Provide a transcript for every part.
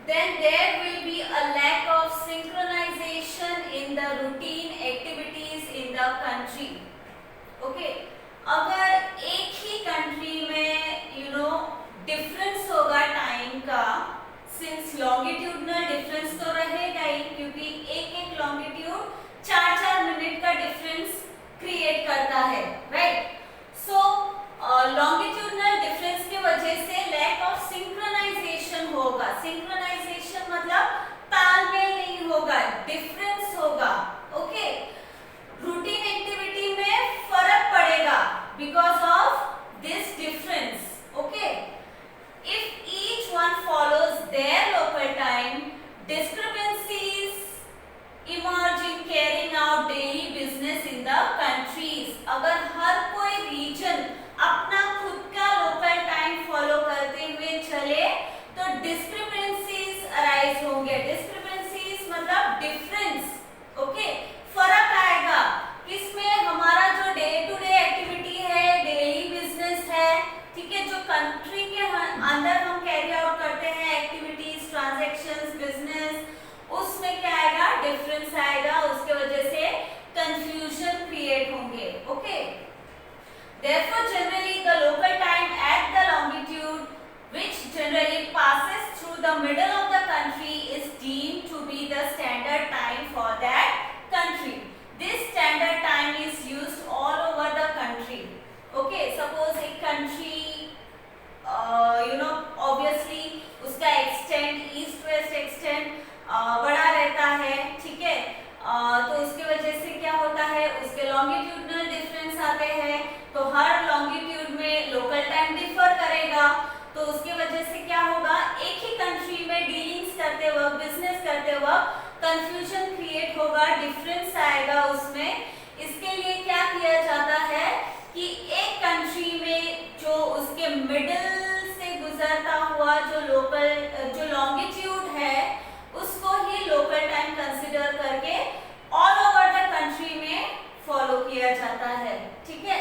then there will be a lack of synchronization in the routine activities in the country. Okay, अगर एक ही country में difference होगा time का, since longitudinal difference तो रहेगा ही, क्योंकि एक एक लॉन्गिट्यूड 4-4 मिनट का डिफरेंस क्रिएट करता है, राइट। सो लॉन्गिट्यूडनल डिफरेंस की वजह से लैक ऑफ सिंक्रोनाइजेशन होगा। सिंक्रोनाइजेशन मतलब तालमेल नहीं होगा, डिफरेंस होगा। ओके, रूटीन एक्टिविटी में फर्क पड़ेगा because of this difference. Okay, if each one follows their local time, discrepancies emerge in carrying out daily business in the countries। अगर हर कोई रीजन अपना खुद का लोकल टाइम फॉलो करते हुए चले तो डिस्क्रिपेंसीज अराइज होंगे। डिस्क्रिपेंसीज मतलब डिफरेंस, ओके, फर्क आएगा किसमें, हमारा जो डे टू डे एक्टिविटी है, डेली बिजनेस है, ठीक है, जो कंट्री के अंदर हम कैरी आउट करते हैं एक्टिविटीज, ट्रांजैक्शंस, बिजनेस, उसमें क्या आएगा, डिफरेंस आएगा। उसके वजह से कंफ्यूजन क्रिएट होंगे। Okay, therefore generally the local time at the longitude which generally passes through the middle of the country is deemed to be the standard time for that country। this standard time is used all over the country। okay, suppose एक country obviously उसका extent east west extent बड़ा रहता है, ठीक है, तो उसकी वजह से क्या होता है, उसके लॉन्गिट्यूडनल डिफरेंस आते हैं, तो हर लॉन्गिट्यूड में लोकल टाइम डिफर करेगा। तो उसकी वजह से क्या होगा, एक ही कंट्री में डीलिंग्स करते वक्त, बिजनेस करते वक्त कंफ्यूजन क्रिएट होगा, डिफरेंस आएगा उसमें। इसके लिए क्या किया जाता है कि एक कंट्री में जो उसके मिडिल से गुजरता हुआ जो लॉन्गिट्यूड है उसको ही लोकल टाइम कंसीडर करके ऑल ओवर द कंट्री में फॉलो किया जाता है, ठीक है,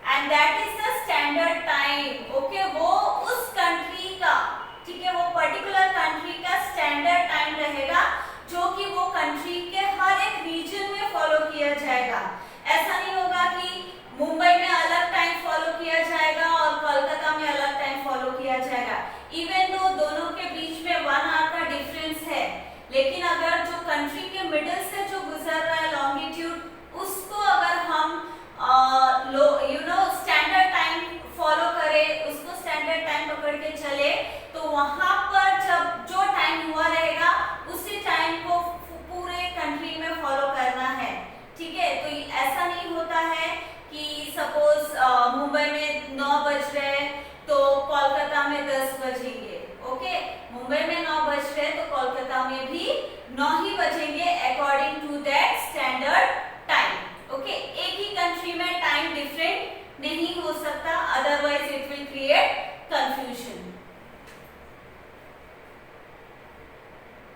and that is the standard time. Okay, वो उस कंट्री का, ठीक है, वो पर्टिकुलर कंट्री का स्टैंडर्ड टाइम रहेगा जो कि वो कंट्री के हर एक रीजन में फॉलो किया जाएगा। ऐसा नहीं होगा कि मुंबई में अलग टाइम फॉलो किया जाएगा और कोलकाता में अलग टाइम फॉलो किया जाएगा। इवन दो दोनों के बीच में 1 आवर का डिफरेंस है, लेकिन अगर जो कंट्री के मिडिल से जो गुजर रहा है लॉन्गिट्यूड, उसको अगर हम स्टैंडर्ड टाइम फॉलो करें, उसको स्टैंडर्ड टाइम पकड़ के चले, तो वहां पर जब जो टाइम हुआ रहेगा उसी टाइम को पूरे कंट्री में फॉलो करना है, ठीक है। तो ऐसा नहीं होता है कि सपोज मुंबई में 9 बज रहे तो कोलकाता में 10 बजेंगे। ओके, मुंबई में 9 बज रहे तो कोलकाता में भी 9 ही बजेंगे according to that standard time. Okay, एक ही कंट्री में टाइम डिफरेंट नहीं हो सकता, otherwise it will create confusion.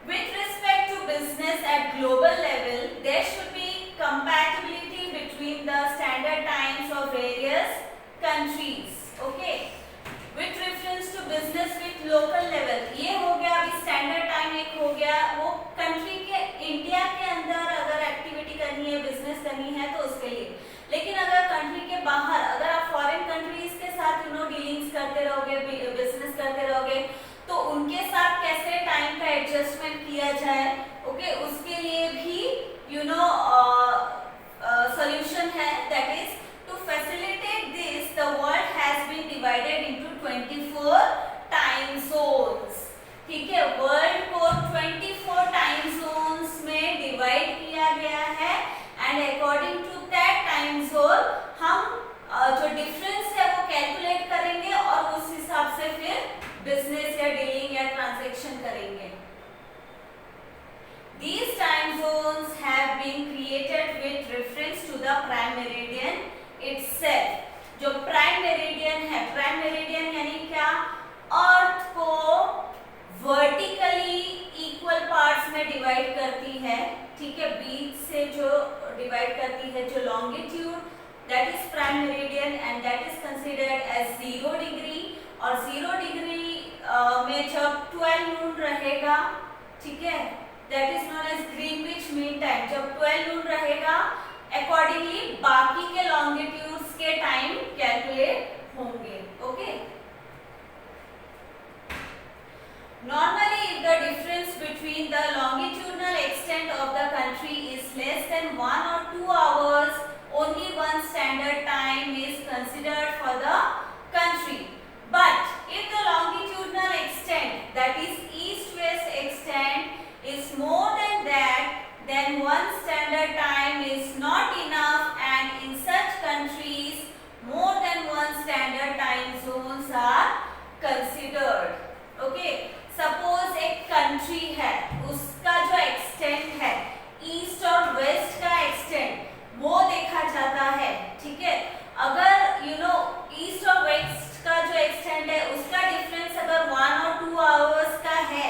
With respect to business at global level, there should be compatibility between the standard times of various countries। Okay, with reference to business with local level, ये हो गया, अभी standard time एक हो गया, वो country के India के अंदर अगर एक्टिविटी करनी है, बिजनेस करनी है तो उसके लिए। लेकिन अगर कंट्री के बाहर, अगर आप फॉरेन कंट्रीज के साथ डीलिंग्स करते रहोगे, बिजनेस करते रहोगे, तो उनके साथ कैसे टाइम का एडजस्टमेंट किया जाए, ओके, उसके लिए भी सॉल्यूशन है। That is to facilitate this the world has been divided into 24 time zones. ठीक है, वर्ल्ड को 24 टाइम जोन्स में डिवाइड किया गया है and according to that time zone हम जो डिफरेंस है वो कैलकुलेट करेंगे और उस हिसाब से फिर बिजनेस या डीलिंग या ट्रांजैक्शन करेंगे। These time zones have been created with reference to the prime meridian itself। जो प्राइम मेरिडियन है, प्राइम मेरिडियन यानी क्या, अर्थ को वर्टिकली इक्वल पार्ट्स में डिवाइड करती है, ठीक है, बीच से जो डिवाइड करती है, जो longitude, that is prime meridian and that is considered as 0 degree. और 0 डिग्री में जब 12 नून ठीक है, that is known as Greenwich mean time. जब 12 नून रहेगा अकॉर्डिंगली बाकी के लॉन्गिट्यूड्स के टाइम कैलकुलेट होंगे। Okay, normally if the difference between the longitudinal extent of the country is less than 1 or 2 hours, only one standard time is considered for the country. But if the longitudinal extent, that is east-west extent, is more than that, then one standard time is not enough, and in such countries more than one standard time zones are considered. Okay, suppose एक country है, उसका जो extent है east और waste का extent वो देखा जाता है। ठीक है, अगर यू नो ईस्ट और वेस्ट का जो एक्सटेंट है उसका डिफरेंस अगर 1 और 2 आवर्स का है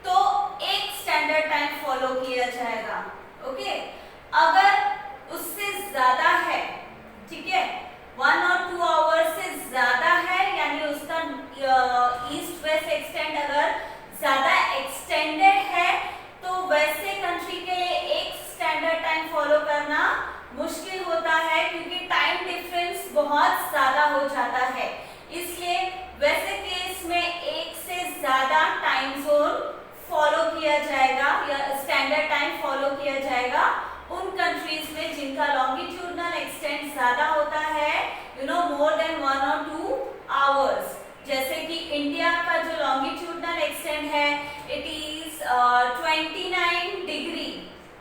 तो एक स्टैंडर्ड टाइम फॉलो किया जाएगा। ओके, अगर उससे ज्यादा है, ठीक है, 1 और 2 आवर्स से ज्यादा है, यानी उसका ईस्ट वेस्ट एक्सटेंड अगर ज्यादा एक्सटेंडेड है तो वैसे कंट्री के लिए एक स्टैंडर्ड टाइम फॉलो करना मुश्किल होता है, क्योंकि टाइम डिफरेंस बहुत ज्यादा हो जाता है। इसलिए वैसे केस में एक से ज्यादा टाइम जोन फॉलो किया जाएगा या स्टैंडर्ड टाइम फॉलो किया जाएगा उन कंट्रीज में जिनका लॉन्गिट्यूडनल एक्सटेंट ज्यादा होता है, यू नो मोर देन 1 और 2 आवर्स। जैसे कि इंडिया का जो लॉन्गिट्यूडनल एक्सटेंट है इट इज 29 डिग्री,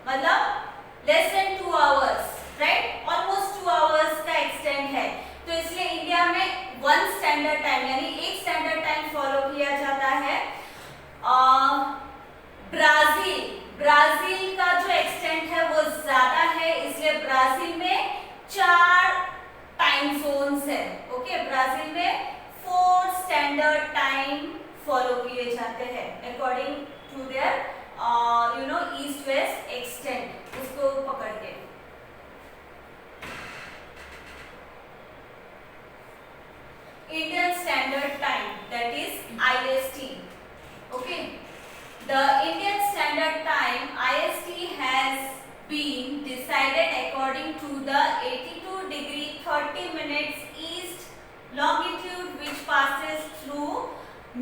मतलब less than 2 hours, right, almost 2 hours का एक्सटेंट है। तो इसलिए इंडिया में वन स्टैंडर्ड टाइम यानी एक स्टैंडर्ड टाइम फॉलो किया जाता है। ब्राजील का जो एक्सटेंट है वो ज्यादा है, इसलिए ब्राजील में 4 टाइम जोन्स है। ओके, ब्राजील में 4 स्टैंडर्ड टाइम फॉलो किए जाते हैं according to their you know east west extent, उसको पकड़ के। Indian standard time that is IST। Okay, the Indian Standard Time IST has been decided according to the 82 degree 30 minutes east longitude which passes through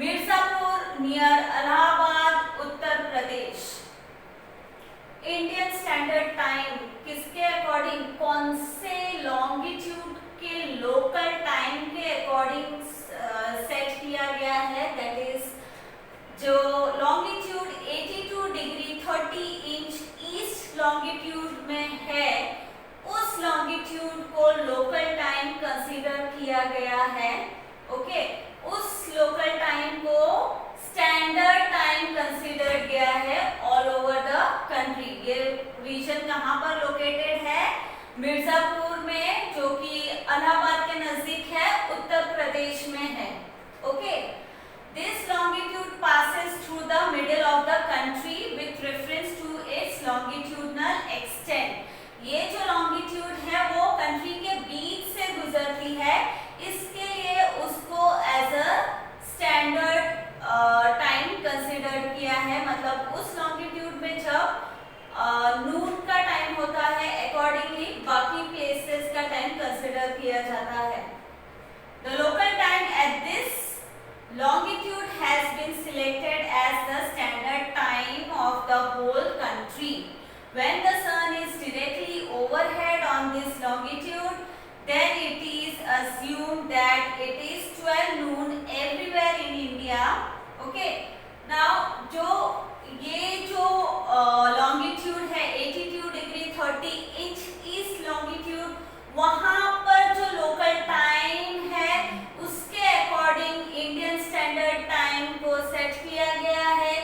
Mirzapur near Allahabad, Uttar Pradesh। Indian standard time किसके according, कौन से longitude के local time के according set किया गया है, that is जो longitude 82 degree 30 inch east longitude में है उस लॉन्गिट्यूड को लोकल टाइम कंसीडर किया गया है। ओके, उस लोकल टाइम को स्टैंडर्ड टाइम कंसीडर गया है ऑल ओवर द कंट्री। ये रीजन कहाँ पर लोकेटेड है, मिर्जापुर में, जो कि इलाहाबाद के नजदीक है, उत्तर प्रदेश में है। Okay, this longitude passes through the middle of the country with reference to its longitudinal extent। ये जो longitude है वो कंट्री के बीच से गुजरती है, इसके लिए उसको as a standard time consider किया है। मतलब उस longitude में जब नून का टाइम होता है अकॉर्डिंगली बाकी प्लेसेस का टाइम कंसिडर किया जाता है। The local time at this longitude has been selected as the standard time of the whole country. When the sun is directly overhead on this longitude, then it is assumed that it is 12 noon everywhere in India। Okay, now ये जो longitude है 82 degree 30 inch east longitude, वहां पर जो local time है उसके according Indian standard time को set किया गया है।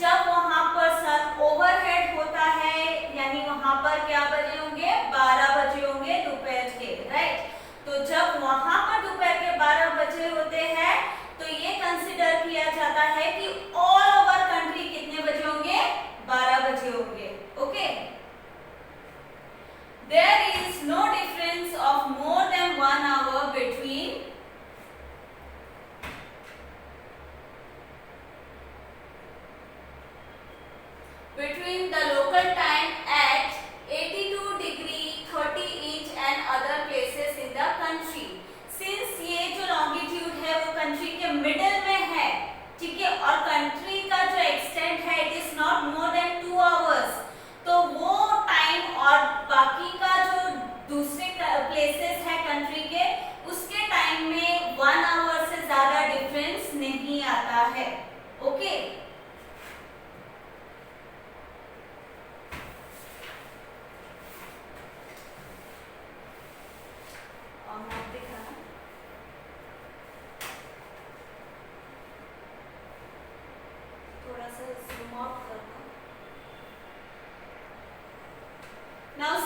जब वहां पर सन ओवरहेड होता है, यानी वहां पर क्या बजे होंगे, 12 बजे होंगे दोपहर के, राइट। तो जब वहां पर दोपहर के 12 बजे होते हैं तो ये कंसिडर किया जाता है कि ऑल ओवर कंट्री कितने बजे होंगे, 12 बजे होंगे। Okay, there is no difference of more than 1 hour between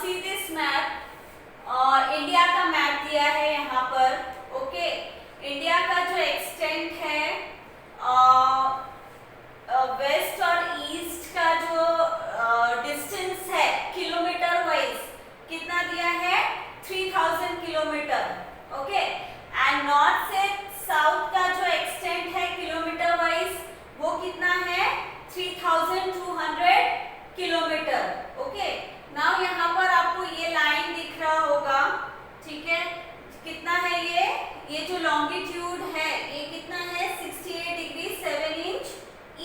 see this map, India का मैप दिया है यहाँ पर। ओके, इंडिया का जो एक्सटेंट है वेस्ट और ईस्ट का जो डिस्टेंस है किलोमीटर वाइज कितना दिया है 3000 किलोमीटर। ओके, एंड नॉर्थ से साउथ का जो एक्सटेंट है किलोमीटर वाइज वो कितना है 3200 किलोमीटर। ओके, नाउ यहाँ पर आपको ये लाइन दिख रहा होगा, ठीक है, कितना है ये जो लॉन्गिट्यूड है ये कितना है 68 degree 7 inch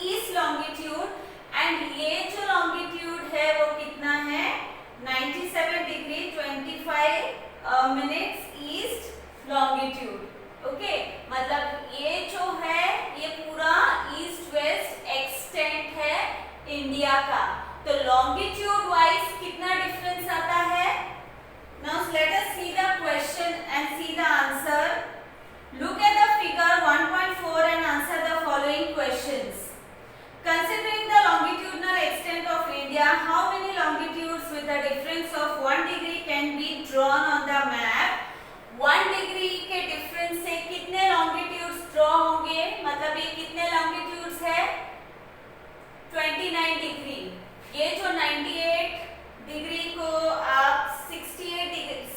east longitude, and ये जो लॉन्गिट्यूड है वो कितना है 97 degree 25 minutes east longitude. Okay, मतलब ये जो है ये पूरा ईस्ट वेस्ट एक्सटेंट है इंडिया का। तो लॉन्गिट्यूड वाइज कितना डिफरेंस आता है? Now let us see the question and see the answer. Look at the figure 1.4 and answer the following questions. Considering the longitudinal extent of India, how many longitudes with a difference of 1 degree can be drawn on the map? 1 degree के difference से कितने longitudes draw होंगे? मतलब ये कितने longitudes है? 29 degree. ये जो 98 डिग्री को आप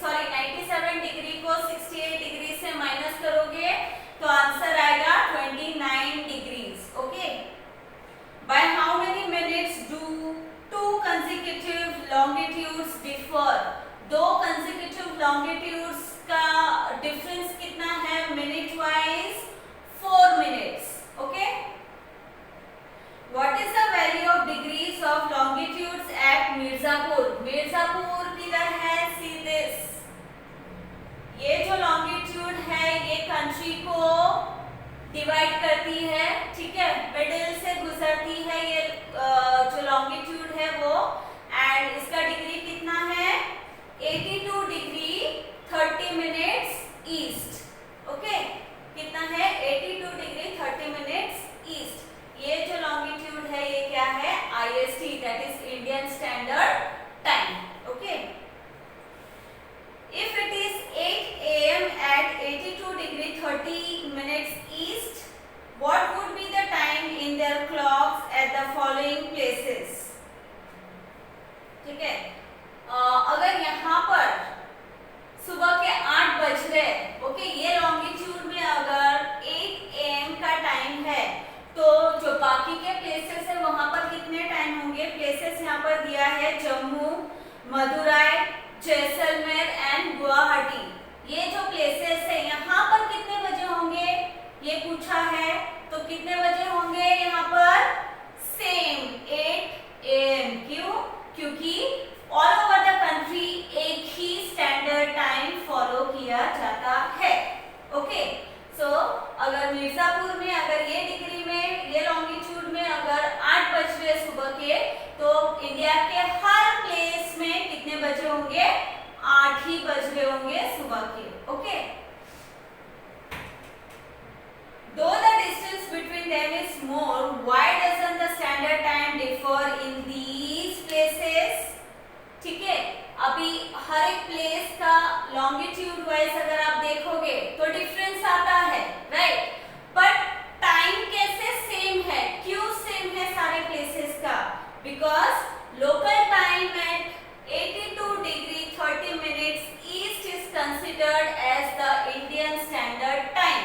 97 डिग्री को 68 डिग्री से माइनस करोगे तो आंसर आएगा 29 degrees. Okay, by how many minutes do to consecutive longitudes differ? दो कंसेक्यूटिव लॉन्गिट्यूड्स का डिफरेंस कितना है minute wise 4 minutes. Okay, What is the value of degrees of longitudes at Mirzapur? Mirzapur किधर है? See this. ये जो longitude है ये कंट्री को डिवाइड करती है, ठीक है, मिडिल से गुजरती है ये जो longitude है वो, एंड इसका डिग्री कितना है 82 डिग्री 30 मिनट्स ईस्ट। ओके, कितना है 82 डिग्री 30 मिनट्स ईस्ट। ये जो लॉन्गिट्यूड है ये क्या है IST, that is Indian standard time. Okay, if it is 8 AM at 82 degree 30 minutes east, what would be the time in their clocks at the following places? ठीक है, अगर यहाँ पर सुबह के 8 बज रहे, ओके, ये लॉन्गिट्यूड में अगर 8 AM का टाइम है तो जो बाकी के प्लेसेस है वहां पर कितने टाइम होंगे? प्लेसेस यहाँ पर दिया है जम्मू, मदुराई, जैसलमेर एंड गुवाहाटी। ये जो प्लेसेस है यहाँ पर कितने बजे होंगे ये पूछा है, तो कितने बजे होंगे यहाँ पर? Same 8 AM। क्यों? क्योंकि ऑल ओवर द कंट्री एक ही स्टैंडर्ड टाइम फॉलो किया जाता है। ओके, सो अगर मिर्जापुर में अगर ये डिग्री में ये लॉन्गिट्यूड में अगर 8 बज रहे सुबह के, तो इंडिया के हर प्लेस में कितने बजे होंगे? 8 ही बज रहे होंगे सुबह के। Okay, though the distance between them is more, why doesn't the standard time differ in these places? ठीक है, अभी हर एक प्लेस का लॉन्गिट्यूड वाइज अगर आप देखोगे तो डिफरेंस आता है, राइट, बट टाइम कैसे सेम है? क्यों सेम है सारे प्लेसेस का? Because local time at 82 degree 30 minutes east is considered as the Indian standard time.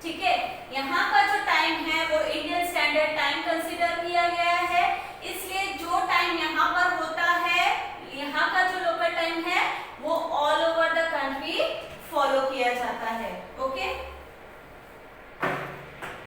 ठीक है, यहाँ का जो टाइम है वो इंडियन स्टैंडर्ड टाइम कंसिडर किया गया है, इसलिए जो टाइम यहाँ पर होता है, यहाँ का जो लोकल टाइम है वो all over the country follow किया जाता है। ओके।